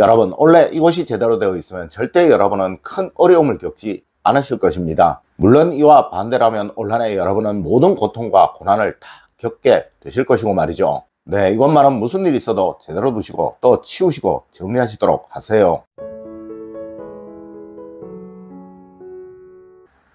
여러분, 원래 이곳이 제대로 되어 있으면 절대 여러분은 큰 어려움을 겪지 않으실 것입니다. 물론 이와 반대라면 온란에 여러분은 모든 고통과 고난을 다 겪게 되실 것이고 말이죠. 네, 이것만은 무슨 일이 있어도 제대로 두시고 또 치우시고 정리하시도록 하세요.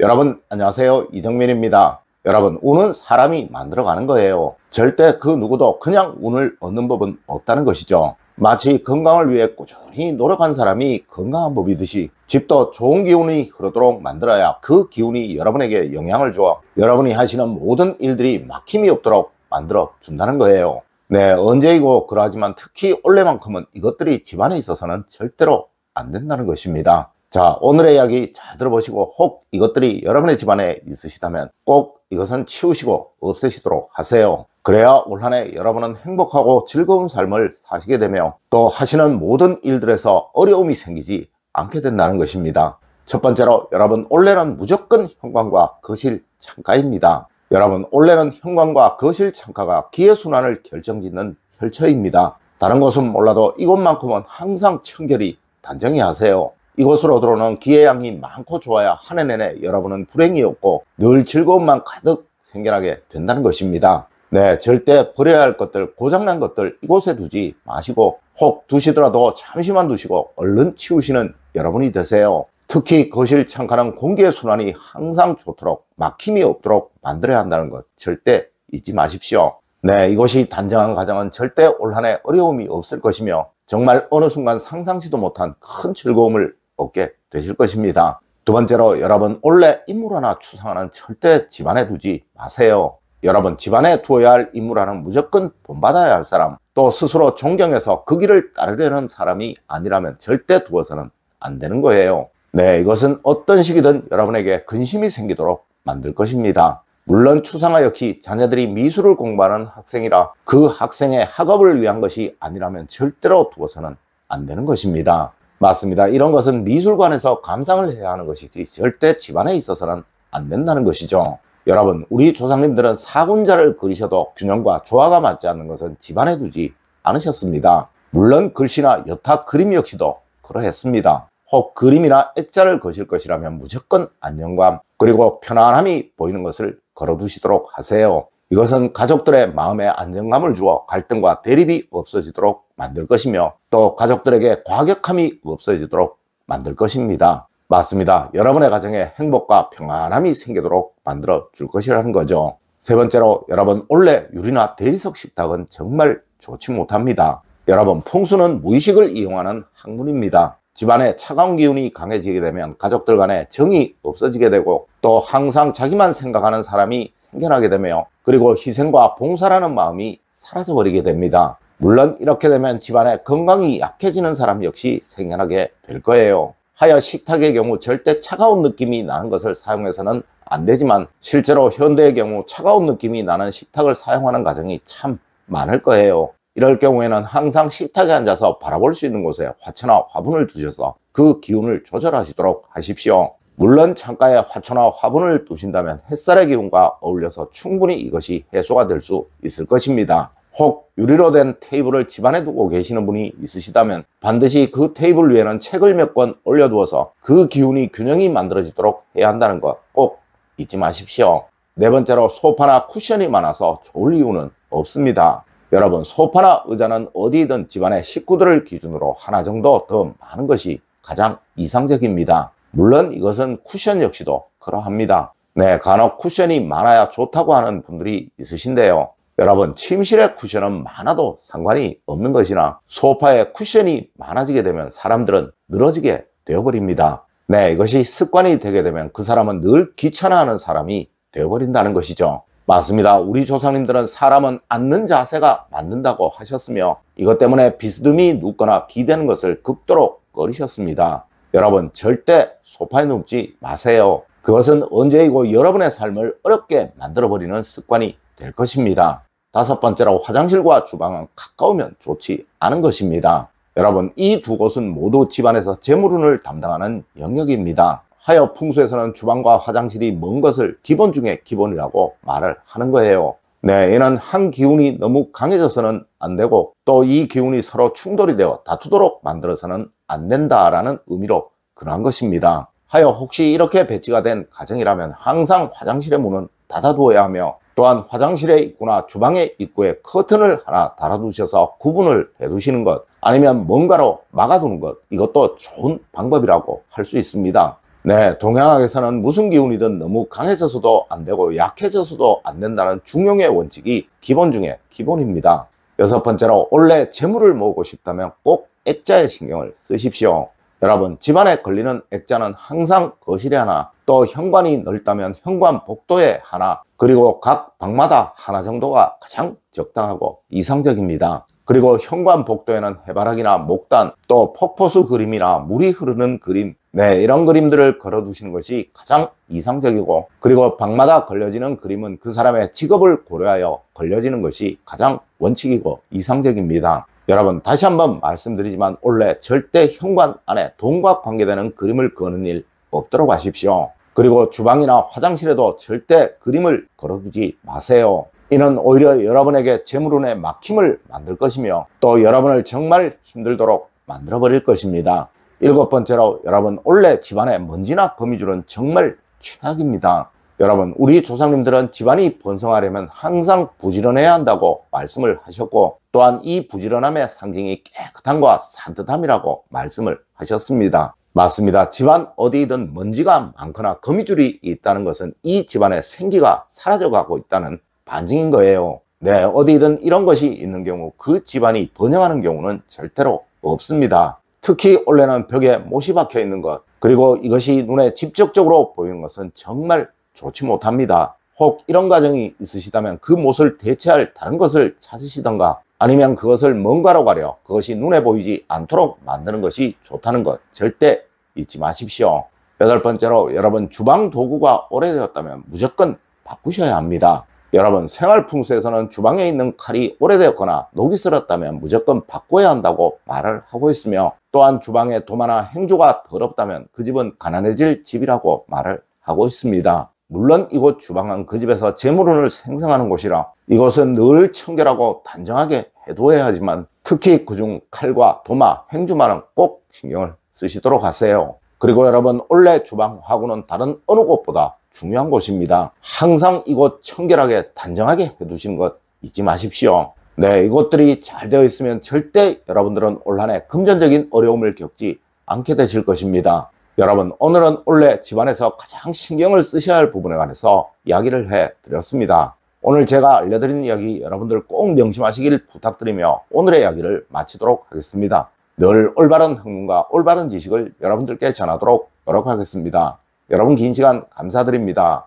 여러분 안녕하세요, 이정민입니다. 여러분, 운은 사람이 만들어가는 거예요. 절대 그 누구도 그냥 운을 얻는 법은 없다는 것이죠. 마치 건강을 위해 꾸준히 노력한 사람이 건강한 법이듯이 집도 좋은 기운이 흐르도록 만들어야 그 기운이 여러분에게 영향을 주어 여러분이 하시는 모든 일들이 막힘이 없도록 만들어 준다는 거예요. 네, 언제이고 그러하지만 특히 올해만큼은 이것들이 집안에 있어서는 절대로 안 된다는 것입니다. 자, 오늘의 이야기 잘 들어보시고 혹 이것들이 여러분의 집안에 있으시다면 꼭 이것은 치우시고 없애시도록 하세요. 그래야 올 한 해 여러분은 행복하고 즐거운 삶을 사시게 되며 또 하시는 모든 일들에서 어려움이 생기지 않게 된다는 것입니다. 첫 번째로 여러분, 올해는 무조건 현관과 거실 창가입니다. 여러분, 올해는 현관과 거실 창가가 기회순환을 결정짓는 혈처입니다. 다른 곳은 몰라도 이곳만큼은 항상 청결히 단정히 하세요. 이곳으로 들어오는 기회 양이 많고 좋아야 한 해 내내 여러분은 불행이 없고 늘 즐거움만 가득 생겨나게 된다는 것입니다. 네, 절대 버려야 할 것들, 고장난 것들 이곳에 두지 마시고 혹 두시더라도 잠시만 두시고 얼른 치우시는 여러분이 되세요. 특히 거실 창가는 공기의 순환이 항상 좋도록 막힘이 없도록 만들어야 한다는 것 절대 잊지 마십시오. 네, 이곳이 단정한 가정은 절대 올 한 해 어려움이 없을 것이며 정말 어느 순간 상상치도 못한 큰 즐거움을 얻게 되실 것입니다. 두 번째로 여러분, 올해 인물 하나 추상하는 절대 집안에 두지 마세요. 여러분, 집안에 두어야 할 인물 하나는 무조건 본받아야 할 사람, 또 스스로 존경해서 그 길을 따르려는 사람이 아니라면 절대 두어서는 안 되는 거예요. 네, 이것은 어떤 식이든 여러분에게 근심이 생기도록 만들 것입니다. 물론 추상화 역시 자녀들이 미술을 공부하는 학생이라 그 학생의 학업을 위한 것이 아니라면 절대로 두어서는 안 되는 것입니다. 맞습니다. 이런 것은 미술관에서 감상을 해야 하는 것이지 절대 집안에 있어서는 안 된다는 것이죠. 여러분, 우리 조상님들은 사군자를 그리셔도 균형과 조화가 맞지 않는 것은 집안에 두지 않으셨습니다. 물론 글씨나 여타 그림 역시도 그러했습니다. 혹 그림이나 액자를 그실 것이라면 무조건 안정감 그리고 편안함이 보이는 것을 걸어두시도록 하세요. 이것은 가족들의 마음에 안정감을 주어 갈등과 대립이 없어지도록 만들 것이며 또 가족들에게 과격함이 없어지도록 만들 것입니다. 맞습니다. 여러분의 가정에 행복과 평안함이 생기도록 만들어 줄 것이라는 거죠. 세 번째로 여러분, 올해 유리나 대리석 식탁은 정말 좋지 못합니다. 여러분, 풍수는 무의식을 이용하는 학문입니다. 집안에 차가운 기운이 강해지게 되면 가족들 간에 정이 없어지게 되고 또 항상 자기만 생각하는 사람이 생겨나게 되며 그리고 희생과 봉사라는 마음이 사라져버리게 됩니다. 물론 이렇게 되면 집안에 건강이 약해지는 사람 역시 생겨나게 될 거예요. 하여 식탁의 경우 절대 차가운 느낌이 나는 것을 사용해서는 안 되지만 실제로 현대의 경우 차가운 느낌이 나는 식탁을 사용하는 가정이 참 많을 거예요. 이럴 경우에는 항상 식탁에 앉아서 바라볼 수 있는 곳에 화초나 화분을 두셔서 그 기운을 조절하시도록 하십시오. 물론 창가에 화초나 화분을 두신다면 햇살의 기운과 어울려서 충분히 이것이 해소가 될 수 있을 것입니다. 혹 유리로 된 테이블을 집안에 두고 계시는 분이 있으시다면 반드시 그 테이블 위에는 책을 몇 권 올려두어서 그 기운이 균형이 만들어지도록 해야 한다는 것 꼭 잊지 마십시오. 네 번째로 소파나 쿠션이 많아서 좋을 이유는 없습니다. 여러분, 소파나 의자는 어디든 집안의 식구들을 기준으로 하나 정도 더 많은 것이 가장 이상적입니다. 물론 이것은 쿠션 역시도 그러합니다. 네, 간혹 쿠션이 많아야 좋다고 하는 분들이 있으신데요. 여러분, 침실에 쿠션은 많아도 상관이 없는 것이나 소파에 쿠션이 많아지게 되면 사람들은 늘어지게 되어버립니다. 네, 이것이 습관이 되게 되면 그 사람은 늘 귀찮아하는 사람이 되어버린다는 것이죠. 맞습니다. 우리 조상님들은 사람은 앉는 자세가 맞는다고 하셨으며 이것 때문에 비스듬히 눕거나 기대는 것을 극도로 꺼리셨습니다. 여러분, 절대 소파에 눕지 마세요. 그것은 언제이고 여러분의 삶을 어렵게 만들어버리는 습관이 될 것입니다. 다섯 번째로 화장실과 주방은 가까우면 좋지 않은 것입니다. 여러분, 이 두 곳은 모두 집안에서 재물운을 담당하는 영역입니다. 하여 풍수에서는 주방과 화장실이 먼 것을 기본 중에 기본이라고 말을 하는 거예요. 네, 이는 한 기운이 너무 강해져서는 안 되고 또 이 기운이 서로 충돌이 되어 다투도록 만들어서는 안 된다라는 의미로 그러한 것입니다. 하여 혹시 이렇게 배치가 된 가정이라면 항상 화장실의 문은 닫아두어야 하며 또한 화장실의 입구나 주방의 입구에 커튼을 하나 달아두셔서 구분을 해두시는 것, 아니면 뭔가로 막아두는 것, 이것도 좋은 방법이라고 할 수 있습니다. 네, 동양학에서는 무슨 기운이든 너무 강해져서도 안 되고 약해져서도 안 된다는 중용의 원칙이 기본 중에 기본입니다. 여섯 번째로, 원래 재물을 모으고 싶다면 꼭 액자에 신경을 쓰십시오. 여러분, 집안에 걸리는 액자는 항상 거실에 하나, 또 현관이 넓다면 현관 복도에 하나, 그리고 각 방마다 하나 정도가 가장 적당하고 이상적입니다. 그리고 현관 복도에는 해바라기나 목단, 또 폭포수 그림이나 물이 흐르는 그림, 네, 이런 그림들을 걸어 두시는 것이 가장 이상적이고, 그리고 방마다 걸려지는 그림은 그 사람의 직업을 고려하여 걸려지는 것이 가장 원칙이고 이상적입니다. 여러분, 다시 한번 말씀드리지만 원래 절대 현관 안에 돈과 관계되는 그림을 거는 일 없도록 하십시오. 그리고 주방이나 화장실에도 절대 그림을 걸어두지 마세요. 이는 오히려 여러분에게 재물운의 막힘을 만들 것이며 또 여러분을 정말 힘들도록 만들어 버릴 것입니다. 일곱 번째로, 여러분, 원래 집안에 먼지나 거미줄은 정말 최악입니다. 여러분, 우리 조상님들은 집안이 번성하려면 항상 부지런해야 한다고 말씀을 하셨고, 또한 이 부지런함의 상징이 깨끗함과 산뜻함이라고 말씀을 하셨습니다. 맞습니다. 집안 어디든 먼지가 많거나 거미줄이 있다는 것은 이 집안의 생기가 사라져가고 있다는 반증인 거예요. 네, 어디든 이런 것이 있는 경우 그 집안이 번영하는 경우는 절대로 없습니다. 특히 원래는 벽에 못이 박혀 있는 것, 그리고 이것이 눈에 직접적으로 보이는 것은 정말 좋지 못합니다. 혹 이런 가정이 있으시다면 그 못을 대체할 다른 것을 찾으시던가, 아니면 그것을 뭔가로 가려 그것이 눈에 보이지 않도록 만드는 것이 좋다는 것 절대 잊지 마십시오. 여덟 번째로, 여러분, 주방 도구가 오래되었다면 무조건 바꾸셔야 합니다. 여러분, 생활풍수에서는 주방에 있는 칼이 오래되었거나 녹이 슬었다면 무조건 바꿔야 한다고 말을 하고 있으며, 또한 주방에 도마나 행주가 더럽다면 그 집은 가난해질 집이라고 말을 하고 있습니다. 물론 이곳 주방은 그 집에서 재물운을 생성하는 곳이라 이것은 늘 청결하고 단정하게 해두어야 하지만, 특히 그중 칼과 도마, 행주만은 꼭 신경을 쓰시도록 하세요. 그리고 여러분, 원래 주방 화구는 다른 어느 곳보다 중요한 곳입니다. 항상 이곳 청결하게 단정하게 해두시는 것 잊지 마십시오. 네, 이것들이 잘 되어 있으면 절대 여러분들은 올 한 해 금전적인 어려움을 겪지 않게 되실 것입니다. 여러분, 오늘은 원래 집안에서 가장 신경을 쓰셔야 할 부분에 관해서 이야기를 해드렸습니다. 오늘 제가 알려드린 이야기 여러분들 꼭 명심하시길 부탁드리며 오늘의 이야기를 마치도록 하겠습니다. 늘 올바른 학문과 올바른 지식을 여러분들께 전하도록 노력하겠습니다. 여러분, 긴 시간 감사드립니다.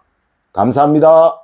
감사합니다.